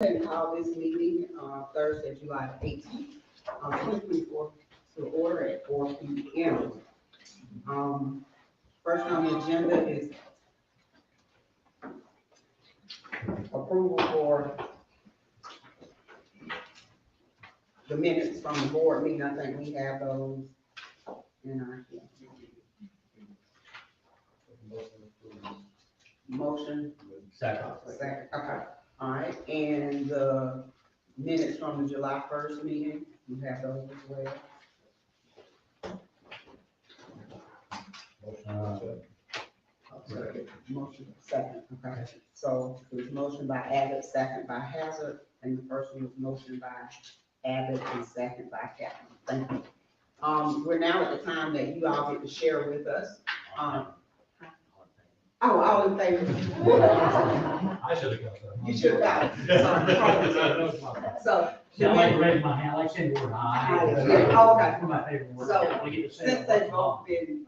And call this meeting, Thursday, July 18th, 2024, to order at 4 p.m. First on the agenda is approval for the minutes from the board meeting. I think we have those in our motion. Second, okay. All right, and the minutes from the July 1st meeting, you have those as well. Motion, second, okay. So there's motion by Abbott, second by Hazard, and the first one was motion by Abbott and second by Kaplan. Thank you. We're now at the time that you all get to share with us. All in favor? I should have got that. You should have got it. Sorry. So. Yeah, I like to raise my hand, I like saying the word aye. Okay. One of my favorite words. So, We get to say since it. they've both been,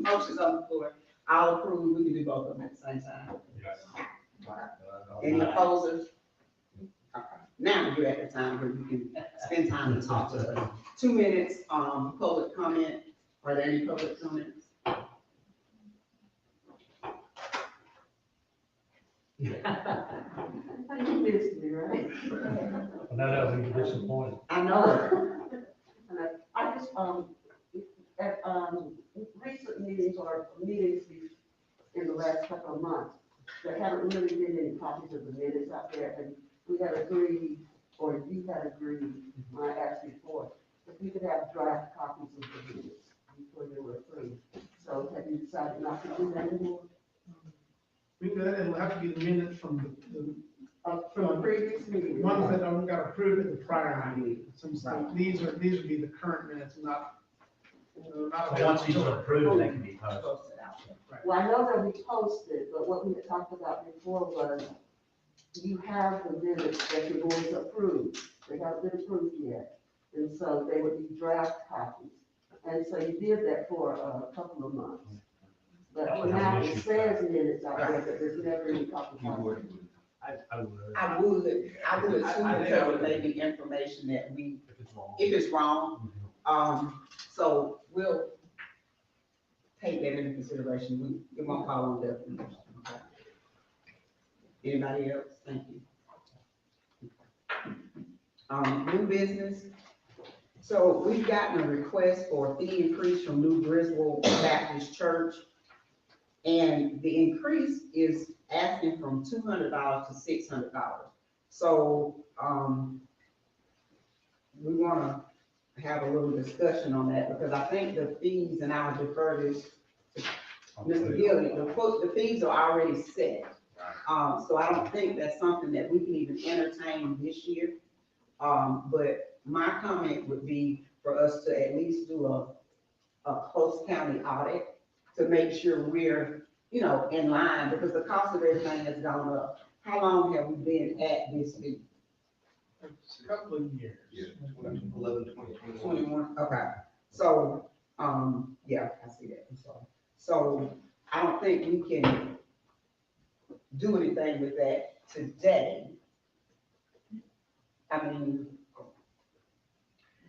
motions on the floor, I'll approve, we can do both of them at the same time. Any opposers? Okay. Now you're at the time where you can spend time to talk to us. 2 minutes, public comment. Are there any public comments? You missed me, right? No, we were disappointed. I know. I just, at, recent meetings or meetings in the last couple of months, there haven't really been any copies of the minutes out there, and we had agreed, or you had agreed, when I asked before, if we could have draft copies of the minutes before they were approved. So have you decided not to do that anymore? We could, it'll have to be the minutes from the From the previous meeting? ones that got approved at the prior meeting. Since Right. these would be the current minutes, not. So once these are approved, they can be posted. Posted out there. Well, I know that we posted, but what we had talked about before was you have the minutes that you're going to approve. They haven't been approved yet. And so they would be draft copies. And so you did that for a couple of months. But for now, it says minutes out there, but there's never any copies. I would. I would too, because it may be information that we, if it's wrong. So we'll take that into consideration. It won't fall on definition. Okay. Anybody else? Thank you. New business. So we've gotten a request for a fee increase from New Griswold Baptist Church. And the increase is asking from $200 to $600. So, we want to have a little discussion on that, because I think the fees, and I'll defer this to Mr. Gilly, the fees are already set. So I don't think that's something that we can even entertain this year. But my comment would be for us to at least do a close county audit to make sure we're, in line, because the cost of everything has gone up. How long have we been at this fee? A couple of years. Yeah, 2011, 2021. 21, okay. So, yeah, I see that, I'm sorry. So I don't think we can do anything with that today. I mean.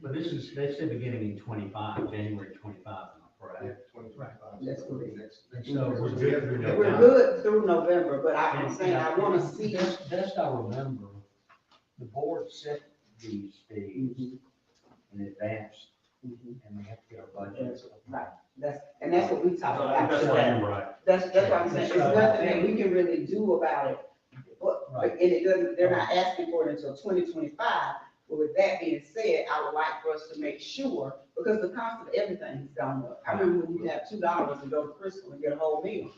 But they said beginning in 25, January 25, right? 2025. That's correct. So we're good through November. We're good through November, but I'm saying I want to see. Best I remember, the board set these fees in advance, and we have to get our budget. Right, that's what we talked about. That's what I'm right. That's what I'm saying, there's nothing that we can really do about it. But, and it doesn't, they're not asking for it until 2025. But with that being said, I would like for us to make sure, because the cost of everything has gone up. I remember when you have $2 to go to Crystal and get a whole meal.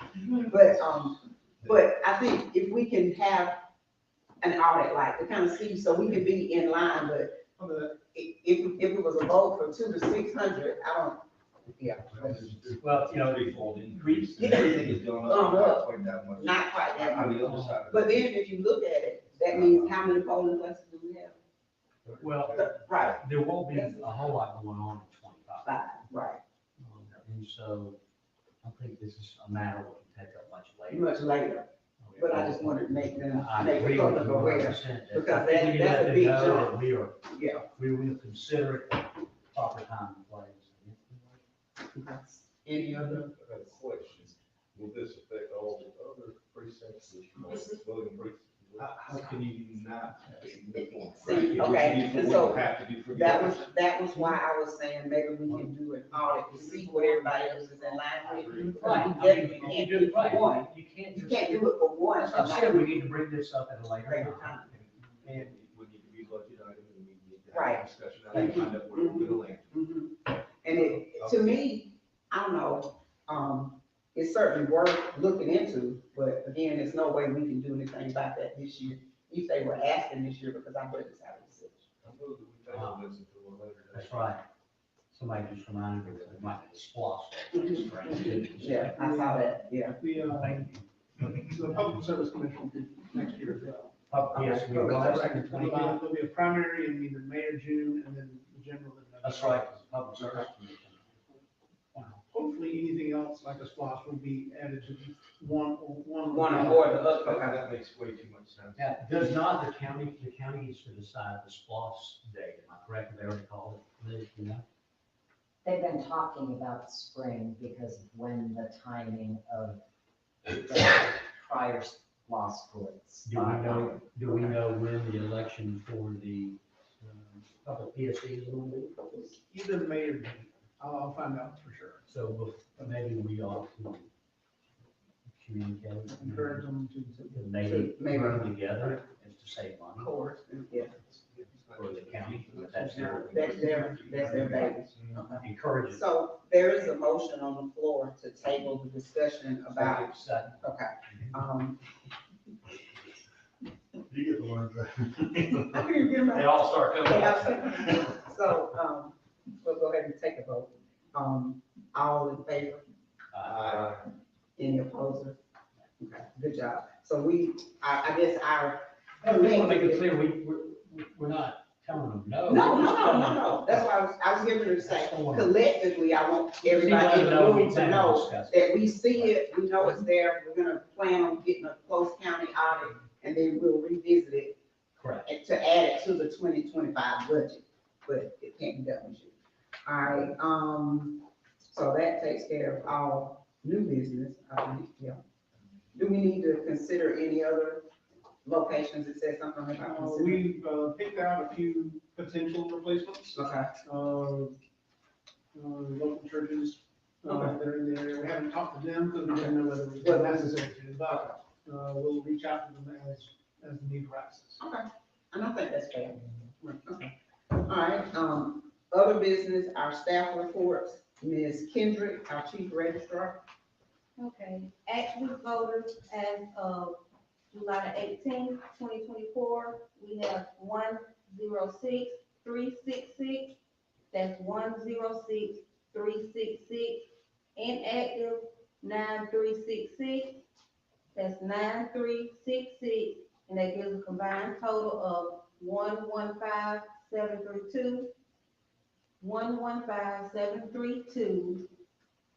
But I think if we can have an audit, like to kind of see, so we can be in line, but if it was a vote for 200 to 600, I don't, yeah. Well, Increase, everything is going up, not quite that much. Not quite that On much. the other side. But then if you look at it, that means how many polling places do we have? well, Right, there won't be a whole lot going on in 25. 5, right, And so I think this is a matter we can take up much later. much later. but I just wanted to make them, I make the agree with public you aware. 100%. because I think we need to that's let a them big know jump. that we are, Yeah. we will consider it proper time and place. Any other? I have a question. Will this affect all the other precincts, voting precincts? How can you not? See, okay, and so Have to do for. that was why I was saying maybe we can do an audit to see what everybody else is in line with. Right, You I mean, definitely you can't do do it right. one. You can't You just. can't do it for one. As I said, we need to bring this up at a later Later time. time. And we need to be budget items and we need to have Right. a discussion, I think, find out where we're gonna land. Mhm. And it, to me, I don't know, it's certainly worth looking into, but again, there's no way we can do anything about that this year. You say we're asking this year because our budget's out of the situation. I move that we table this until a later date. That's right. Somebody just reminded me that it might be a splosh. Yeah, I saw that, yeah. Thank you. The Public Service Commission next year as well. Yes, we will have second 25. There'll be a primary in either May or June, and then the general. in November. That's right, Public Service Commission. Hopefully, anything else like a SPOS will be added to one. One or the other, That, okay. that makes way too much sense. Now, does not the county gets to decide the splosh date, am I correct? They already called it, Liz, you know? They've been talking about spring because of when the timing of the prior law school expired. Do we know when the election for the public PSC is going to be? Either May or June. I'll find out for sure. So maybe we ought to communicate. Encourage them to. Maybe Maybe. run together and to save Of money course, yeah. for the county, but that's their. That's their baby. Okay. Encourage it. So there is a motion on the floor to table the discussion about, Second. okay. You get the ones They all start coming up. So, we'll go ahead and take a vote. All in favor? Any opposers? Okay, good job. So I guess our. I want to make it clear, we're not telling them no. No. That's why I was getting ready to say, collectively, I want everybody in the know we room to plan to know discuss it. that we see it, we know it's there, we're gonna plan on getting a close county audit, and then we'll revisit it Correct. and to add it to the 2025 budget, but it can't be done this year. All right, so that takes care of all new business, I think, yeah. Do we need to consider any other locations? It says something about considering. We've picked out a few potential replacements. Okay, Local churches Okay. that are in the area. We haven't talked to them because we didn't know whether it was necessary to, but we'll reach out to them as the need arises. okay, and I think that's fair. Okay, all right, other business, our staff reports, Ms. Kendrick, our chief registrar. Okay, active voters as of July 18th, 2024, we have 106,366. That's 106,366. Inactive, 9,366. That's 9,366, and that gives a combined total of 115,732. 115,732.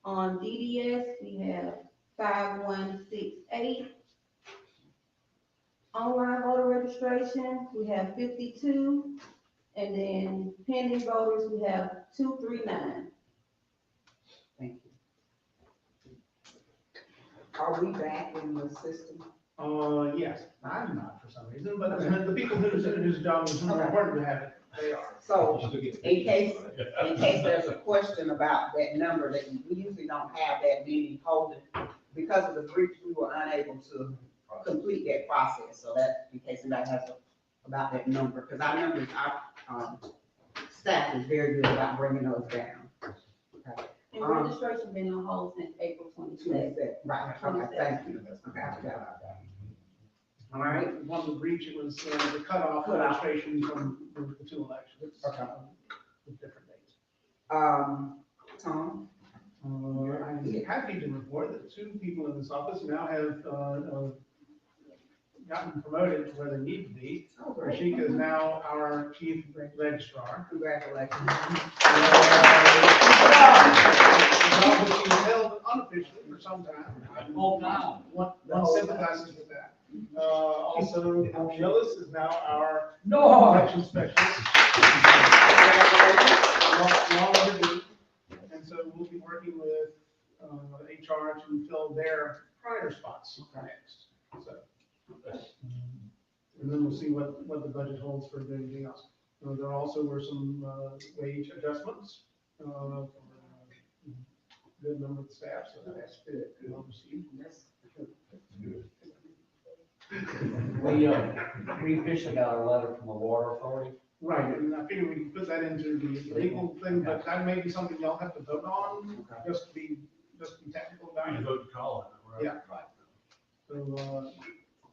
On DDS, we have 5168. Online voter registration, we have 52. And then pending voters, we have 239. Thank you. Are we back in the system? Yes, I'm not for some reason, but the people whose job is more important to have it, they are. So, in case there's a question about that number, that we usually don't have that many holding, because of the breach, we were unable to complete that process, so that, in case anybody has about that number, because our numbers, our staff is very good about bringing those down. Okay. And registration been on hold since April 22nd. Right, okay, thank you, okay, I forgot about that. All right, One of the breach, it was the cutoff registration from the two elections. Okay. With different dates. Tom? I'm happy to report that two people in this office now have gotten promoted to where they need to be. Oh, great. Rashika is now our chief registrar. Congratulations. Job that she's held unofficially for some time. Oh, wow. One sympathizes with that. Also, Tony Ellis is now our No. election specialist. Long overdue. And so we'll be working with HR to fill their prior spots next. So, and then we'll see what the budget holds for anything else. There also were some wage adjustments for a good number of staff, so that's good. Well received. We officially got a letter from the water authority. Right, and I figure we can put that into the legal thing, but that may be something y'all have to vote on, just to be technical about it. vote to call it, right? Yeah. Right. So,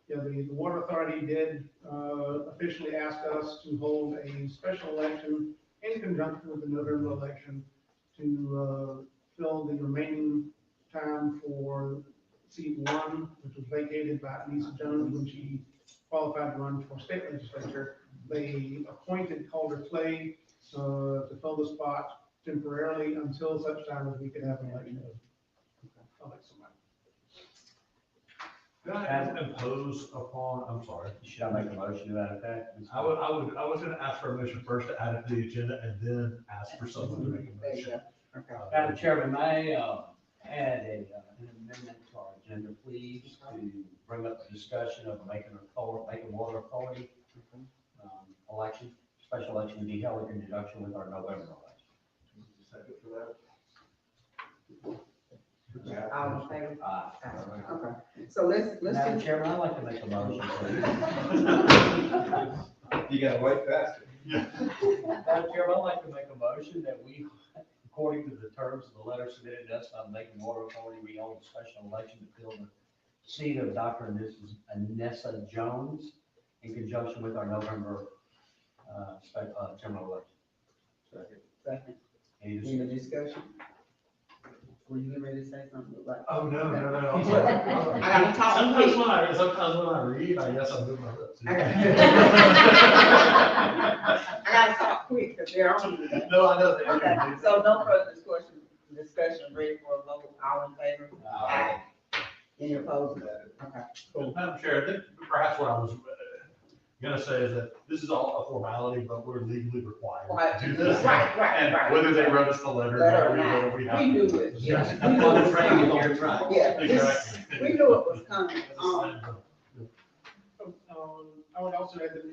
yeah, the water authority did officially ask us to hold a special election in conjunction with the November election to fill the remaining time for seat 1, which was vacated by Lisa Jones when she qualified to run for state legislature. They appointed Calder Clay to fill the spot temporarily until such time as we could have an election. Elect somebody. Can I impose upon, I'm sorry, Should I make a motion to that effect? I was gonna ask for a motion first to add it to the agenda and then ask for someone to make a There you motion. go. Okay. Madam Chairman, may I add an amendment to our agenda, please, to bring up the discussion of Macon Water Authority election, special election to be held in conjunction with our November election. Second for All in favor? Aye. Okay, so let's Madam do, Chairman, I'd like to make a motion, please. You gotta wait faster. Madam Chairman, I'd like to make a motion that we, according to the terms of the letter submitted to us by the Macon Water Authority, we hold a special election to fill the seat of Dr. and Mrs. Anessa Jones in conjunction with our November general election. second, Any any discussion? discussion? Were you getting ready to say something? Like, Oh, no, I'm sorry. I gotta talk Sometimes quick. when I read, I guess I move my lips. I gotta talk quick, because they're on you. No, I know. Okay, so no further discussion, ready for a vote, all in favor? Aye. Any opposed? Okay, cool. Madam Chair, I think perhaps what I was gonna say is that this is all a formality, but we're legally required Right, to do this. right, And right. whether they wrote us the letter, Letter or we not, we have. we to. knew it, Yes. yeah. We knew it was coming. Right. Yeah, this, Exactly. we knew it was coming. I would also add that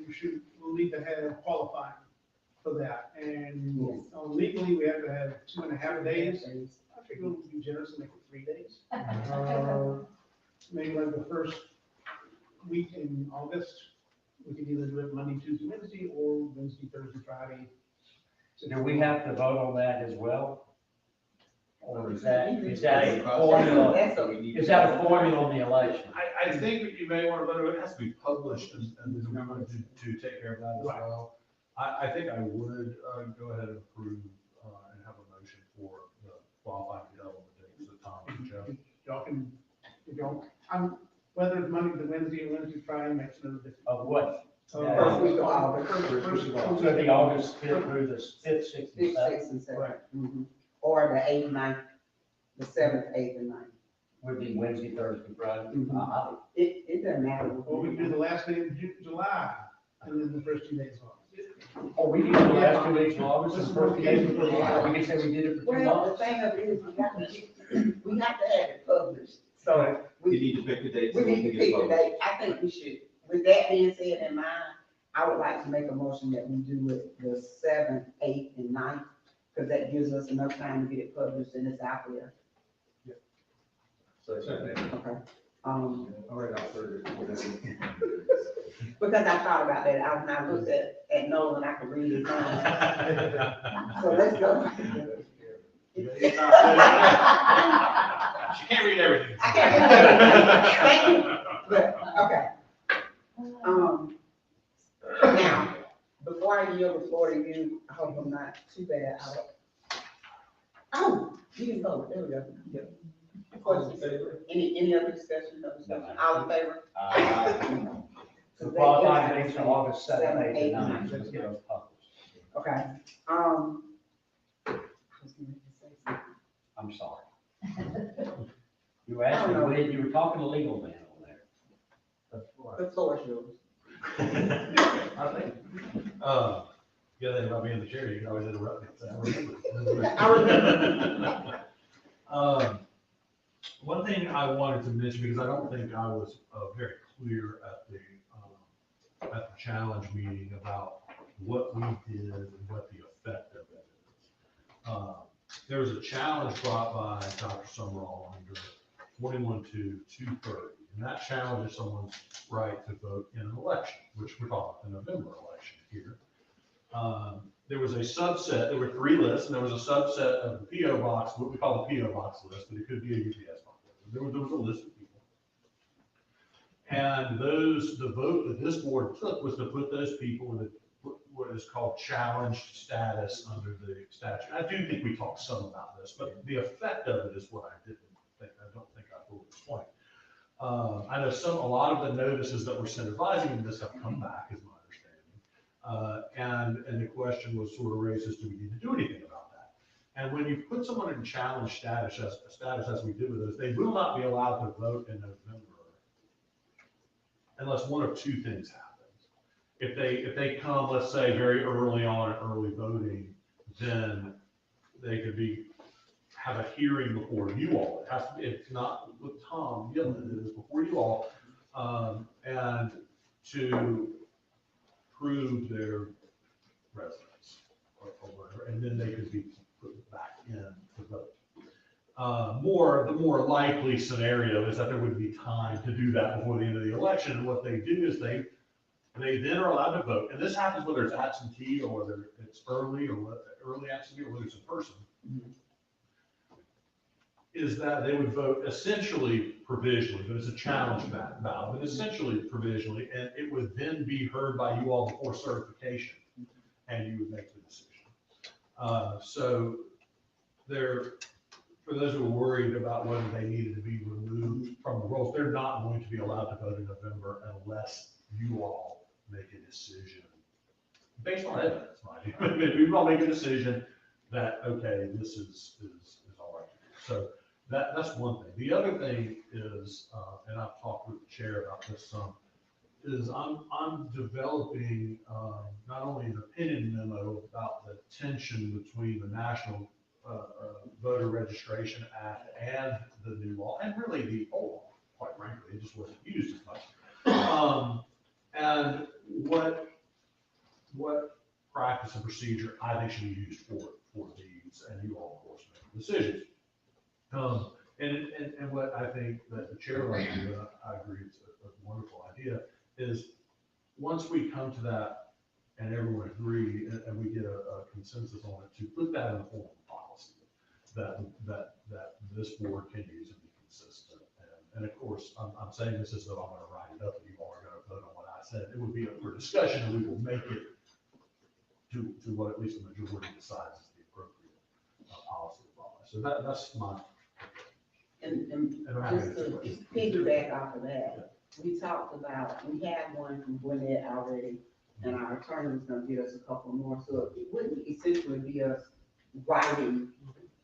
we'll need to have qualifying for that. And legally, we have to have 2.5 days. I think we'll be generous and make it 3 days. Maybe like the first week in August, we could either do it Monday, Tuesday, Wednesday, or Wednesday, Thursday, Friday. Do we have to vote on that as well? Or is that a formula, That's is that a formula on the election? I think that you may want to, but it has to be published and then we're going to take care of that as well. I think I would go ahead and approve and have a motion for the qualifying to be held on the dates that Tom and Jeff. Y'all can, if y'all, whether it's Monday to Wednesday or Wednesday, to Friday makes no difference. Of what? First week of August. So it'd be August 5th through the 5th, 6th, and 6th, 7th 6th, and 7th. Right. Mhm. Or the 8th, 9th, the 7th, 8th, and 9th. would be Wednesday, Thursday, Friday. Mhm. It doesn't matter. Or we can do the last day of July, and then the first 2 days of August. Or we can do the last 2 weeks of August and the first 2 days of July. We can say we did it for 2 Well, the months. thing of it is, we have to have it published, so You we need to pick the date. we need to pick the date. I think we should, with that being said in mind, I would like to make a motion that we do it the 7th, 8th, and 9th, because that gives us enough time to get it published and it's out there. So, Okay. all right, I'll further. Because I thought about that, when I looked at Nolan, I could read his mind. So let's go. She can't read everything. I can't read everything. Thank you. But, okay. Now, before I yield the floor to you, I hope I'm not too bad. Oh, you can vote, there we go. Yeah. Questions? Any other discussion, all in favor? The qualifying dates are August 7th, 8th, and 9th. Let's get those published. Okay, I was gonna say something. I'm sorry. You were asking, you were talking to legal man over there. The floor is yours. I think, yeah, think about being the chair, you can always interrupt me. So I remember. One thing I wanted to mention, because I don't think I was very clear at the challenge meeting about what we did and what the effect of it is. There was a challenge brought by Dr. Summerall under 21-230, and that challenges someone's right to vote in an election, which we're talking about the November election here. There was a subset, there were 3 lists, and there was a subset of the PO box, what we call the PO box list, but it could be a UPS box. There was a list of people. And the vote that this board took was to put those people in what is called challenged status under the statute. I do think we talked some about this, but the effect of it is what I don't think I fully explained. I know a lot of the notices that were sent advising this have come back, is my understanding. And the question was sort of raised as, do we need to do anything about that? And when you put someone in challenge status as we did with those, they will not be allowed to vote in November unless one of 2 things happens. If they come, let's say, very early on at early voting, then they could have a hearing before you all. It's not with Tom Gillen, it is before you all, and to prove their residence or whatever, and then they could be put back in to vote. The more likely scenario is that there would be time to do that before the end of the election. And what they do is they then are allowed to vote. And this happens whether it's absentee or whether it's early absentee or whether it's in person. Mm-hmm. Is that they would vote essentially provisionally, but it's a challenge ballot, but essentially provisionally, and it would then be heard by you all before certification, and you would make the decision. So for those who are worried about whether they needed to be removed from the rolls, they're not going to be allowed to vote in November unless you all make a decision based on evidence, mind you. We all make a decision that, okay, this is all right. So that's one thing. The other thing is, and I've talked with the chair about this some, is I'm developing not only an opinion memo about the tension between the National Voter Registration Act and the new law, and really the old law, quite frankly, it just wasn't used as much. And what practice and procedure I think should be used for these, and you all, of course, make decisions. And what I think that the chair would do, I agree, it's a wonderful idea, is once we come to that and everyone agree and we get a consensus on it, to put that in the form of policy that this board can use and be consistent. And of course, I'm saying this as though I'm going to write it up and you all are going to vote on what I said. It would be up for discussion and we will make it to what at least the majority decides is the appropriate policy to follow. So that's my. And just to piggyback off of that, we talked about, we had one from Gwinnett already, and our attorney was gonna get us a couple more, so it wouldn't essentially be us writing,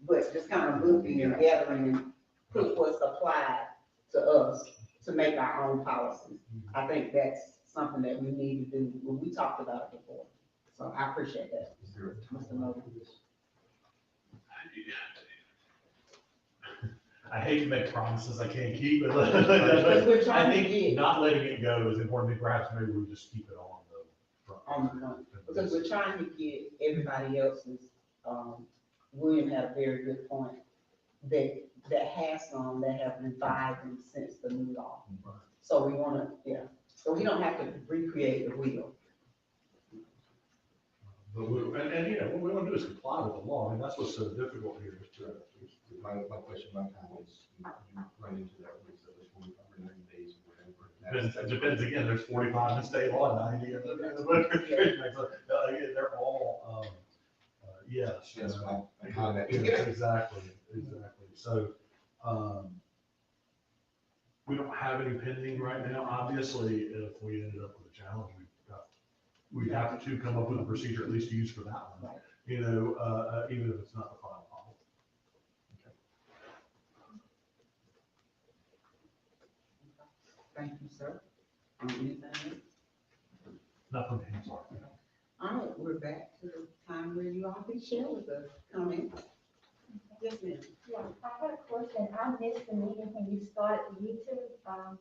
but just kind of looking and gathering and put what's applied to us to make our own policies. I think that's something that we need to do, when we talked about it before, so I appreciate that. Mr. Mobley. I hate to make promises I can't keep, but We're trying I think to get not letting it go is important. Perhaps maybe we just keep it on the front. on the front, because we're trying to get everybody else's, William had a very good point, that has some that have revived them since the new law. Right. So we wanna, so we don't have to recreate the wheel. But and you know, what we want to do is comply with the law. I mean, that's what's so difficult here. My question, my comment is, you run into that with those 45 or 90 days or whatever. Depends again, there's 45 in state law, 90 in the voter registration act. So, they're all, yes. That's my comment. Exactly. So, we don't have any pending right now. Obviously, if we ended up with a challenge, we'd have to come up with a procedure at least to use for that one. Right. You know, even if it's not the final policy. Thank you, sir. Anything else? Not from him, sorry. All right, we're back to the time where you all can share with us, comments. Yes, ma'am. Yeah, I had a question. I missed the meeting when you started the YouTube,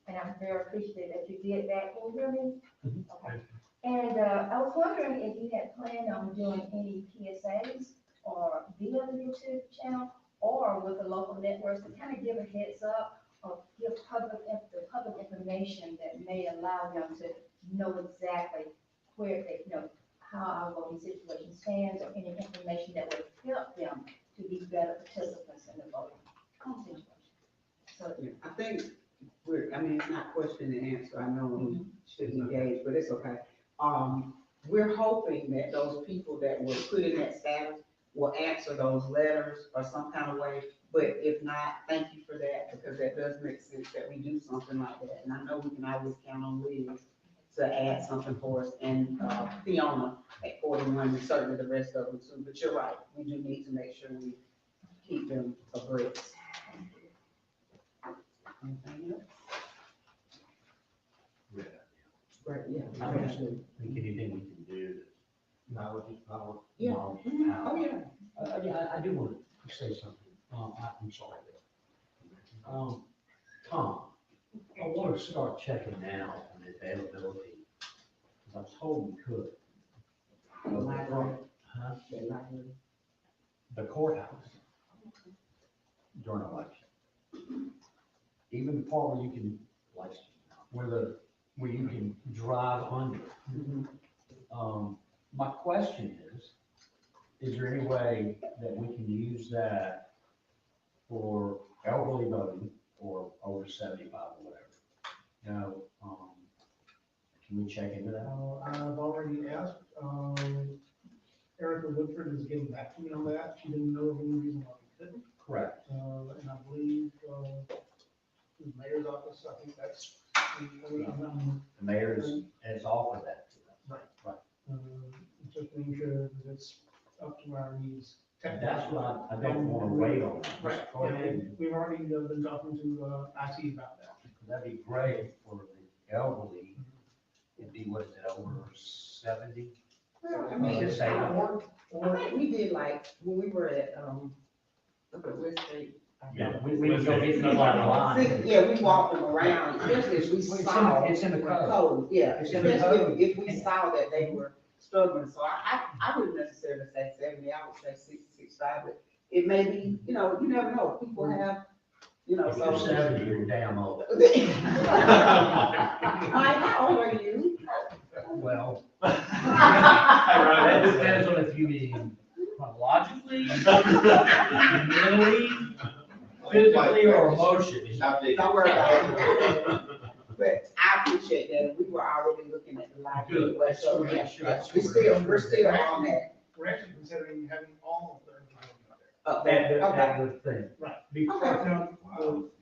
and I'm very appreciative that you did that. Can you hear me? Okay. And, I was wondering if you had planned on doing any PSAs or via the YouTube channel or with the local networks to kind of give a heads up or give the public information that may allow them to know exactly where they, how our voting situation stands, or any information that would help them to be better participants in the voting situation. So, Yeah, I think it's not question and answer, I know we should engage, but it's okay. We're hoping that those people that were put in that status will answer those letters or some kind of way, but if not, thank you for that, because that does make sense that we do something like that, and I know we can always count on Liz to add something for us, and Fiona at 41, and certainly the rest of them too, but you're right, we do need to make sure we keep them abreast. Anything else? Yeah. Great, yeah. I don't think anything we can do. Knowledge is power. Yeah. Knowledge is Mhm. power. Oh, yeah. Yeah, I do want to say something. I'm sorry. Tom, I want to start checking now on the availability, because I was told we could. The library. Huh? The library. The courthouse during election. Even the part where you can, like, where you can drive under. My question is there any way that we can use that for elderly voting or over 75 or whatever? Can we check into that? I've already asked, Erica Woodford is getting back to me on that. She didn't know of any reason why we couldn't. Correct. And I believe, the mayor's office, I think that's, The mayor has offered that to us. Right. Just making sure that it's up to our needs. That's what I don't want to wait on. Right. Go ahead. And we've already been talking to, IT about that. That'd be great for the elderly. It'd be, what is it, over 70? Well, I mean, Just say that. I think we did like, when we were at, look at West State. Yeah, we can go get them on the line. Yeah, we walked them around, especially if we It's in- saw. it's in the code. Yeah, It's in the especially code. if we saw that they were struggling, so I wouldn't necessarily say 70, I would say 60, 65, but it may be, you never know, people have, If you're so. 70, you're damn old. Mike, how old are you? Well, that depends on if you mean chronologically, mentally, physically, or emotionally. Don't worry about it. But I appreciate that, and we were already looking at the library, Good. so, yeah, That's we're still on that. We're actually considering having all of them Up That, there, that, okay. that would thing. Right. Because Now,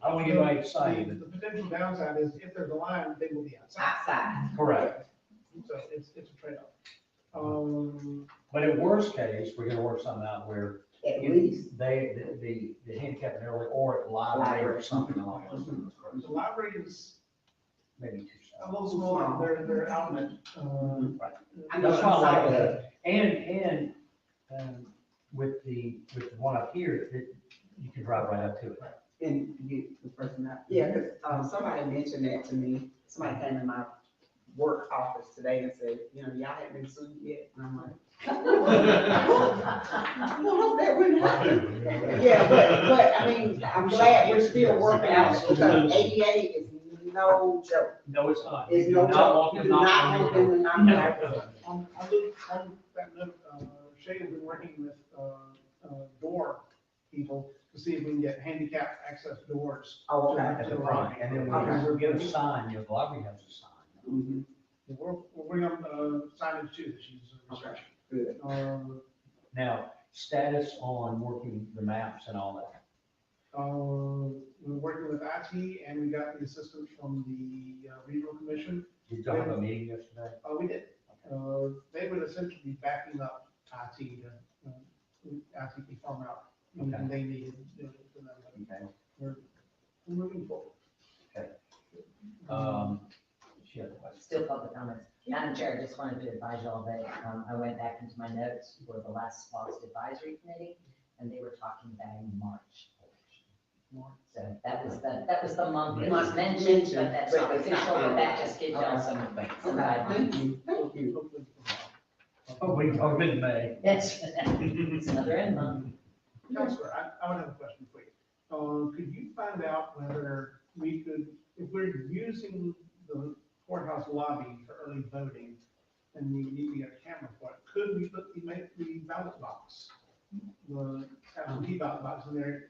I want to get my excited. The potential downside is if there's a line, they will be outside. Outside. Correct. So it's a trade-off. But in worst case, we're gonna work something out where At least. the handicap and elderly, or at library or something like that. Mhm. The library is Maybe two a sides. little smaller, their outlet. Right. I know That's why I I like saw that. And, with the one up here, you can drive right up to it. And get the person out, yeah, because, somebody mentioned that to me, somebody came in my work office today and said, y'all haven't been sued yet, and I'm like, no, that wouldn't happen. Yeah, but, I mean, I'm glad we're still working out, because ADA is no joke. No, it's not. It's You no do not joke. want You them do not knocking want on them to your knock door. back. On that note, Shay has been working with, door people to see if we can get handicap access doors. Oh, okay. At the front, and then we'll get a sign, the library has a sign. Mhm. We're working on, signage too, that she's researching. Good. Now, status on working the maps and all that. We're working with IT and we got the assistance from the regional commission. Did you have a meeting yesterday? We did. They would essentially be backing up IT to, IT can farm out anything they needed. For them. Okay. We're moving forward. wanted to advise y'all that, I went back into my notes for the last lost advisory committee, and they were talking about a March election. So that was the month it was mentioned, but that's not But it's not official, but that final. just gives y'all some Okay, guidelines. thank you, thank you. Oh, or mid-May. That's, it's another end month. Counselor, I would have a question for you. Could you find out whether we could, if we're using the courthouse lobby for early voting, and we need a camera for it, could we make the ballot box, the absentee ballot box in there,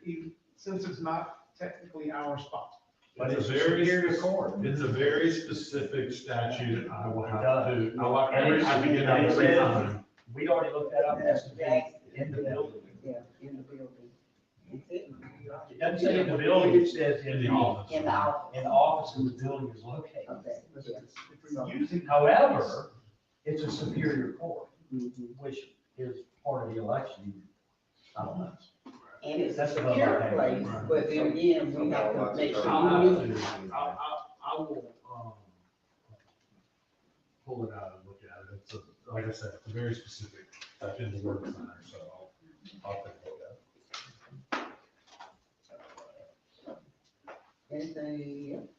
since it's not technically our spot? But It's it's a a very superior spec- court. It's a very specific statute. I will have to, And I can get out it every says- time. We already looked that up, that's the thing, in the building. Yeah, in the building. That's it. It doesn't say in the building, it says In the office. In the office. in the office where the building is located. Okay, If yes. we're using. However, it's a superior court, Mhm. which is part of the election. I don't know. And it's a That's above secure our pay. place, but then again, we have to make sure I'll you have meet. to, I will, pull it out and look at it. It's a, like I said, it's a very specific, that's in the word center, so I'll take a look at it. Anything else?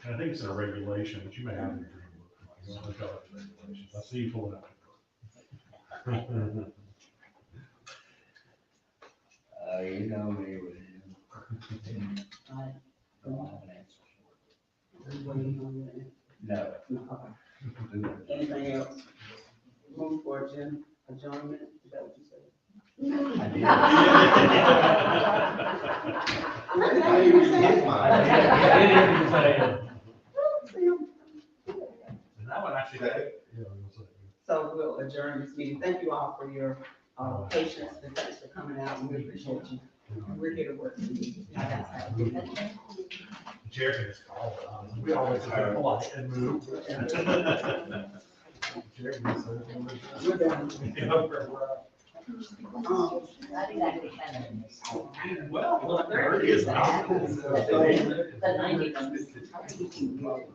And I think it's in a regulation, but you may have it in your green book. You want to tell it regulations. I see you pull it out. You know me with him. Alright. I don't have an answer for I'm waiting on your answer. it. No. No, okay. Anything else? Move for adjournment, is that what you said? I did. I even hit mine. I did even say it. And that one actually, Second. yeah, I was gonna say, So we'll adjourn this meeting. Thank you all for your patience and thanks for coming out. We appreciate you. We're here to work for you. I got that. the chair can just call it. We always have to polite and move. Chair can just say it. We're done. Not exactly 10 minutes. Well, Well, 30 is that. The 90 minutes.